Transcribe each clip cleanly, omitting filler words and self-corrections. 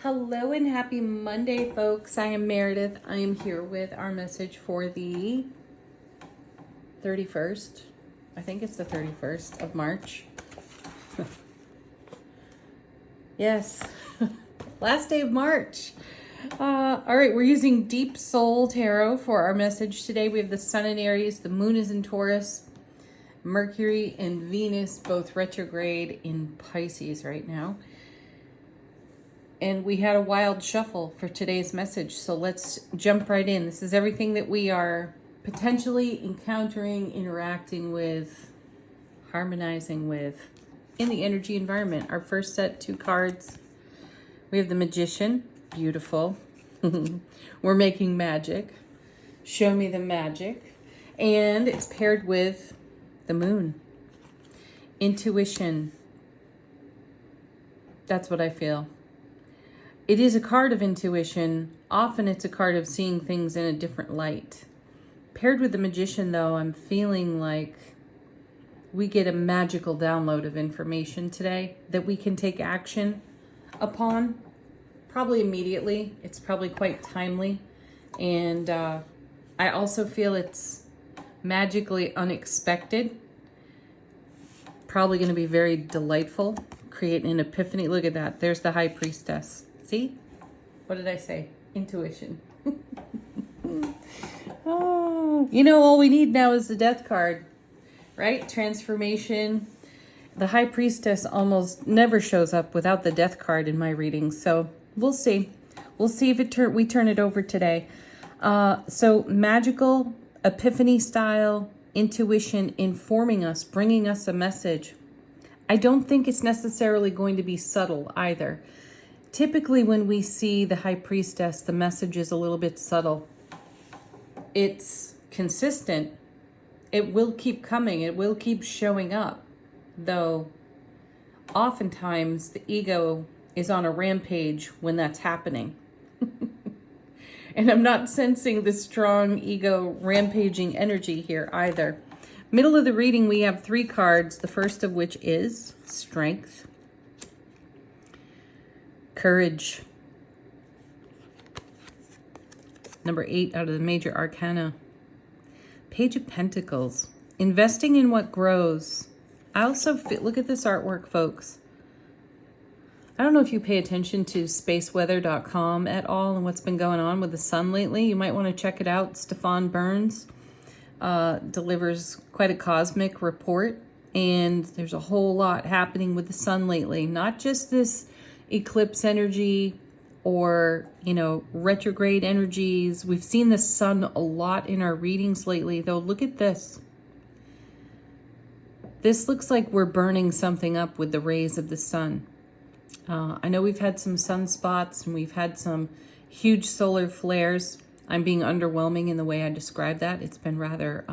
Hello and happy Monday, folks. I am Meredith. I am here with our message for the 31st. I think it's the 31st of March. Yes, last day of March. All right, we're using Deep Soul Tarot for our message today. We have the Sun in Aries, the Moon is in Taurus, Mercury and Venus both retrograde in Pisces right now. And we had a wild shuffle for today's message, so let's jump right in. This is everything that we are potentially encountering, interacting with, harmonizing with in the energy environment. Our first set, 2 cards. We have the Magician, beautiful. We're making magic. Show me the magic. And it's paired with the Moon. Intuition. That's what I feel. It is a card of intuition. Often it's a card of seeing things in a different light. Paired with the Magician, though, I'm feeling like we get a magical download of information today that we can take action upon, probably immediately. It's probably quite timely. And I also feel it's magically unexpected. Probably going to be very delightful. Create an epiphany. Look at that. There's the High Priestess. See? What did I say? Intuition. Oh, you know, all we need now is the Death card, right? Transformation. The High Priestess almost never shows up without the Death card in my readings. So we'll see. We'll see if we turn it over today. So magical, epiphany style, intuition informing us, bringing us a message. I don't think it's necessarily going to be subtle either. Typically, when we see the High Priestess, the message is a little bit subtle. It's consistent. It will keep coming. It will keep showing up. Though, oftentimes, the ego is on a rampage when that's happening. And I'm not sensing the strong ego rampaging energy here either. Middle of the reading, we have 3 cards. The first of which is Strength. Courage. Number 8 out of the major arcana. Page of Pentacles. Investing in what grows. I also feel, look at this artwork, folks. I don't know if you pay attention to spaceweather.com at all and what's been going on with the sun lately. You might want to check it out. Stefan Burns delivers quite a cosmic report. And there's a whole lot happening with the sun lately. Not just this eclipse energy or, you know, retrograde energies. We've seen the sun a lot in our readings lately, though. Look at this. This looks like we're burning something up with the rays of the sun. I know we've had some sunspots and we've had some huge solar flares. I'm being underwhelming in the way I describe that. It's been rather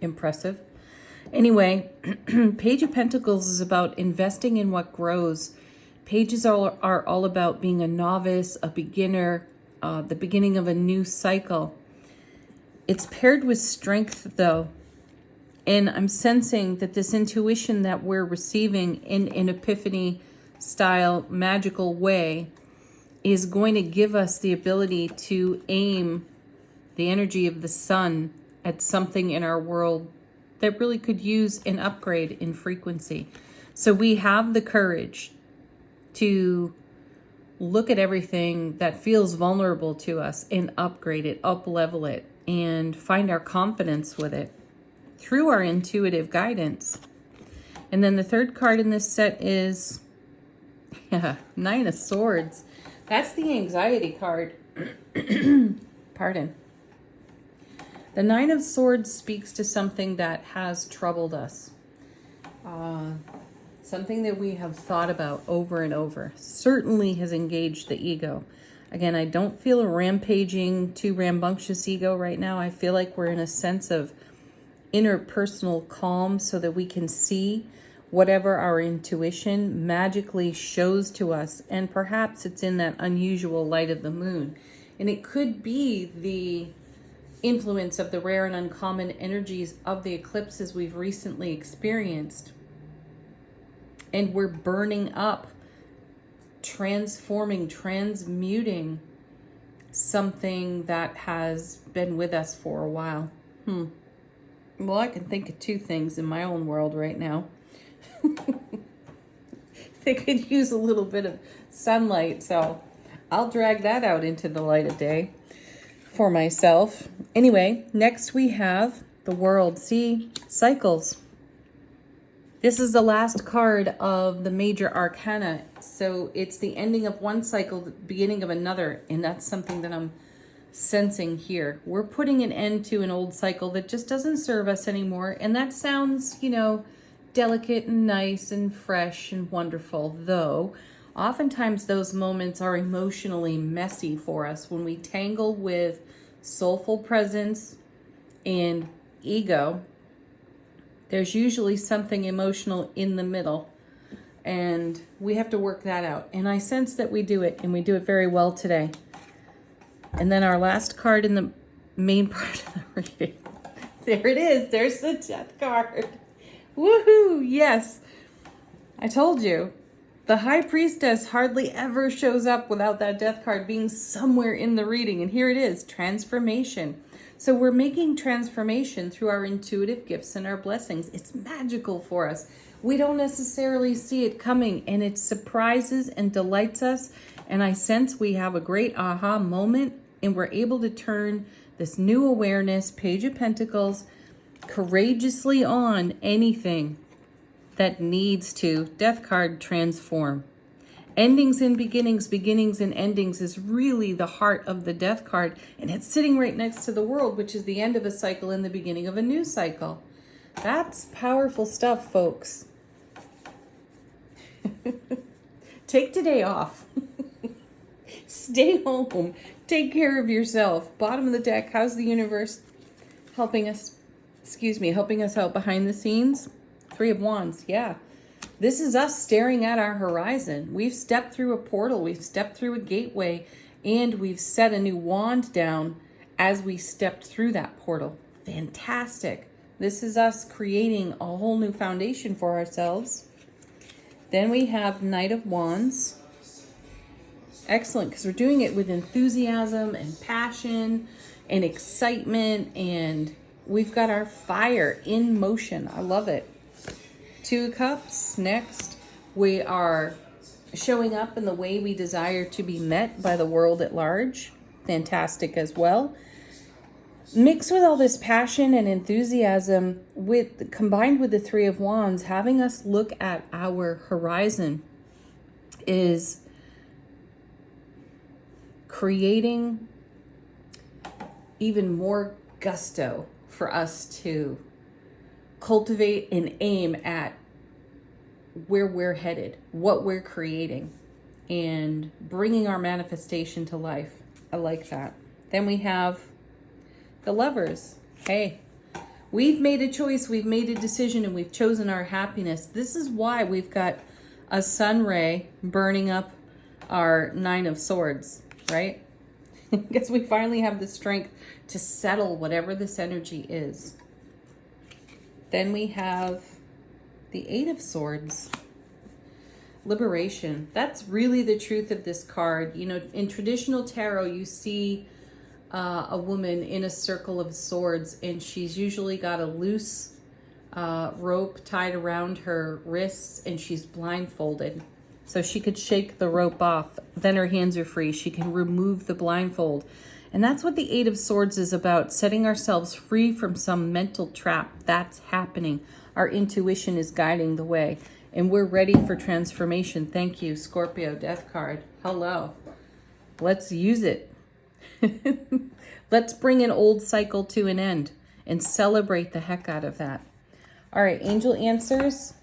impressive. Anyway, Page of Pentacles is about investing in what grows. Pages are all about being a novice, a beginner, the beginning of a new cycle. It's paired with strength, though. And I'm sensing that this intuition that we're receiving in an epiphany style, magical way is going to give us the ability to aim the energy of the sun at something in our world that really could use an upgrade in frequency. So we have the courage to look at everything that feels vulnerable to us and upgrade it, up-level it, and find our confidence with it through our intuitive guidance. And then the third card in this set is 9 of Swords. That's the anxiety card. Pardon. The 9 of Swords speaks to something that has troubled us. Something that we have thought about over and over. Certainly has engaged the ego. Again, I don't feel a rampaging, too rambunctious ego right now. I feel like we're in a sense of interpersonal calm so that we can see whatever our intuition magically shows to us. And perhaps it's in that unusual light of the moon. And it could be the influence of the rare and uncommon energies of the eclipses we've recently experienced. And we're burning up transforming, transmuting something that has been with us for a while. Well, I can think of two things in my own world right now. They could use a little bit of sunlight, so I'll drag that out into the light of day for myself. Anyway, next we have the world. See, cycles. This is the last card of the major arcana. So it's the ending of one cycle, the beginning of another. And that's something that I'm sensing here. We're putting an end to an old cycle that just doesn't serve us anymore. And that sounds, you know, delicate and nice and fresh and wonderful, though oftentimes those moments are emotionally messy for us when we tangle with soulful presence and ego. There's usually something emotional in the middle, and we have to work that out. And I sense that we do it, and we do it very well today. And then our last card in the main part of the reading. There it is. There's the death card. Woohoo! Yes. I told you. The High Priestess hardly ever shows up without that death card being somewhere in the reading. And here it is, transformation. So we're making transformation through our intuitive gifts and our blessings. It's magical for us. We don't necessarily see it coming, and it surprises and delights us. And I sense we have a great aha moment, and we're able to turn this new awareness, Page of Pentacles, courageously on anything that needs to, death card, transform. Endings and beginnings, beginnings and endings is really the heart of the death card. And it's sitting right next to the world, which is the end of a cycle and the beginning of a new cycle. That's powerful stuff, folks. Take today off. Stay home. Take care of yourself. Bottom of the deck, how's the universe helping us out behind the scenes? Three of Wands, yeah. This is us staring at our horizon. We've stepped through a portal, we've stepped through a gateway, and we've set a new wand down as we stepped through that portal. Fantastic. This is us creating a whole new foundation for ourselves. Then we have Knight of Wands. Excellent, because we're doing it with enthusiasm and passion and excitement, and we've got our fire in motion. I love it. Two of Cups. Next, we are showing up in the way we desire to be met by the world at large. Fantastic as well. Mixed with all this passion and enthusiasm, combined with the Three of Wands, having us look at our horizon is creating even more gusto for us to cultivate and aim at where we're headed, what we're creating, and bringing our manifestation to life. I like that. Then we have the Lovers. Hey, we've made a choice, we've made a decision, and we've chosen our happiness. This is why we've got a sun ray burning up our Nine of Swords, right? Because we finally have the strength to settle whatever this energy is. Then we have the Eight of Swords. Liberation. That's really the truth of this card. You know, in traditional tarot, you see a woman in a circle of swords, and she's usually got a loose rope tied around her wrists, and she's blindfolded. So she could shake the rope off. Then her hands are free. She can remove the blindfold. And that's what the Eight of Swords is about, setting ourselves free from some mental trap. That's happening. Our intuition is guiding the way, and we're ready for transformation. Thank you, Scorpio, death card. Hello. Let's use it. Let's bring an old cycle to an end and celebrate the heck out of that. All right, angel answers.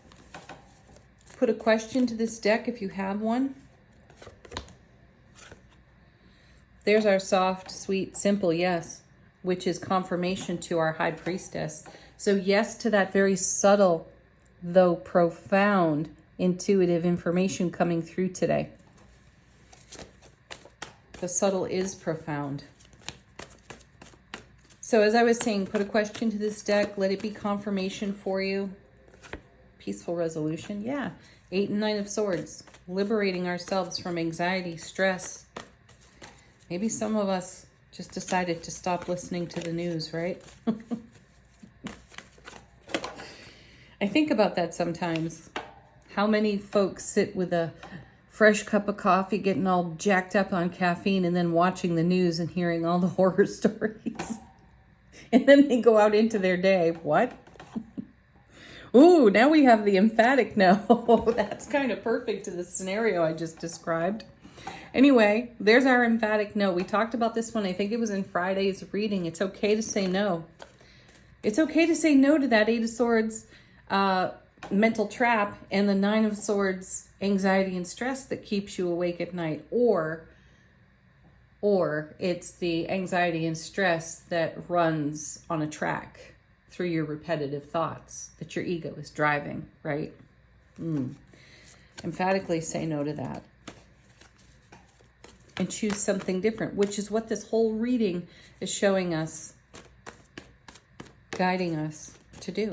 Put a question to this deck if you have one. There's our soft, sweet, simple yes, which is confirmation to our High Priestess. So yes to that very subtle, though profound, intuitive information coming through today. The subtle is profound. So as I was saying, put a question to this deck. Let it be confirmation for you. Peaceful resolution. Yeah. 8 and 9 of Swords. Liberating ourselves from anxiety, stress. Maybe some of us just decided to stop listening to the news, right? I think about that sometimes. How many folks sit with a fresh cup of coffee, getting all jacked up on caffeine, and then watching the news and hearing all the horror stories. And then they go out into their day. What? Ooh, now we have the emphatic no. That's kind of perfect to the scenario I just described. Anyway, there's our emphatic no. We talked about this one. I think it was in Friday's reading. It's okay to say no. It's okay to say no to that 8 of Swords mental trap and the 9 of Swords anxiety and stress that keeps you awake at night. Or it's the anxiety and stress that runs on a track through your repetitive thoughts that your ego is driving, right? Emphatically say no to that. And choose something different, which is what this whole reading is showing us, guiding us to do.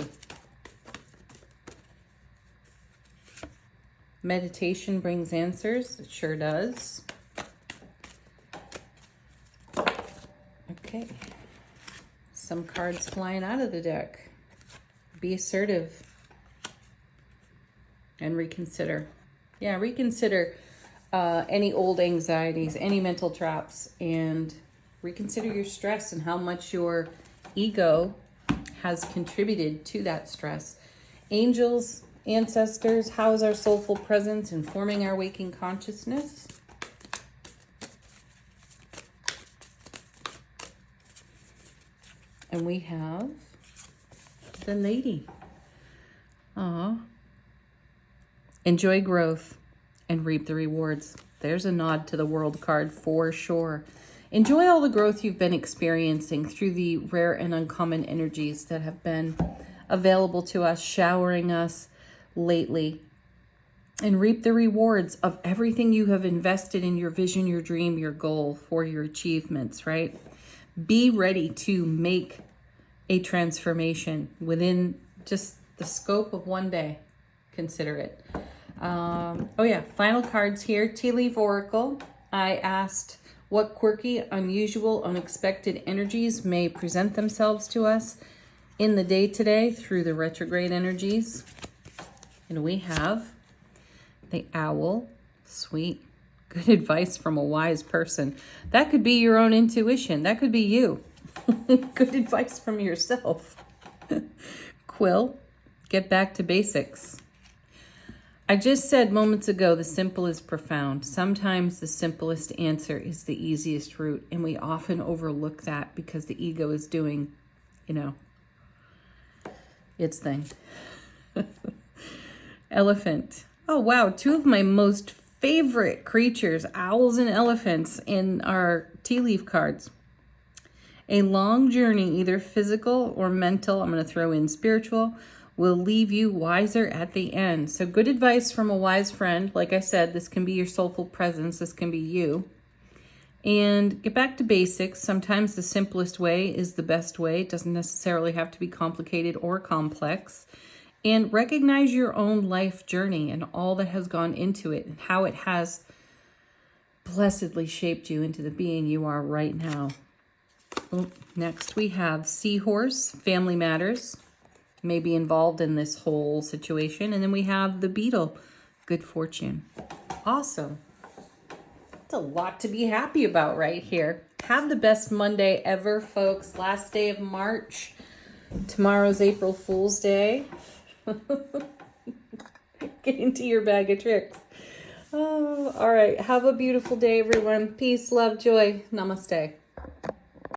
Meditation brings answers. It sure does. Okay. Some cards flying out of the deck. Be assertive. And reconsider. Yeah, reconsider any old anxieties, any mental traps, and reconsider your stress and how much your ego has contributed to that stress. Angels, ancestors, how is our soulful presence informing our waking consciousness? And we have the lady. Enjoy growth and reap the rewards. There's a nod to the world card for sure. Enjoy all the growth you've been experiencing through the rare and uncommon energies that have been available to us, showering us lately. And reap the rewards of everything you have invested in your vision, your dream, your goal for your achievements, right? Be ready to make a transformation within just the scope of one day. Consider it. Final cards here. Tea Leaf Oracle. I asked what quirky, unusual, unexpected energies may present themselves to us in the day today through the retrograde energies. And we have the owl. Sweet. Good advice from a wise person. That could be your own intuition. That could be you. Good advice from yourself. Quill. Get back to basics. I just said moments ago, the simple is profound. Sometimes the simplest answer is the easiest route, and we often overlook that because the ego is doing, its thing. Elephant. Oh, wow. 2 of my most favorite creatures, owls and elephants, in our tea leaf cards. A long journey, either physical or mental, I'm going to throw in spiritual, will leave you wiser at the end. So good advice from a wise friend. Like I said, this can be your soulful presence. This can be you. And get back to basics. Sometimes the simplest way is the best way. It doesn't necessarily have to be complicated or complex. And recognize your own life journey and all that has gone into it and how it has blessedly shaped you into the being you are right now. Next we have Seahorse, Family Matters. May be involved in this whole situation. And then we have the Beetle, Good Fortune. Awesome. That's a lot to be happy about right here. Have the best Monday ever, folks. Last day of March. Tomorrow's April Fool's Day. Get into your bag of tricks. Oh, all right. Have a beautiful day, everyone. Peace, love, joy. Namaste.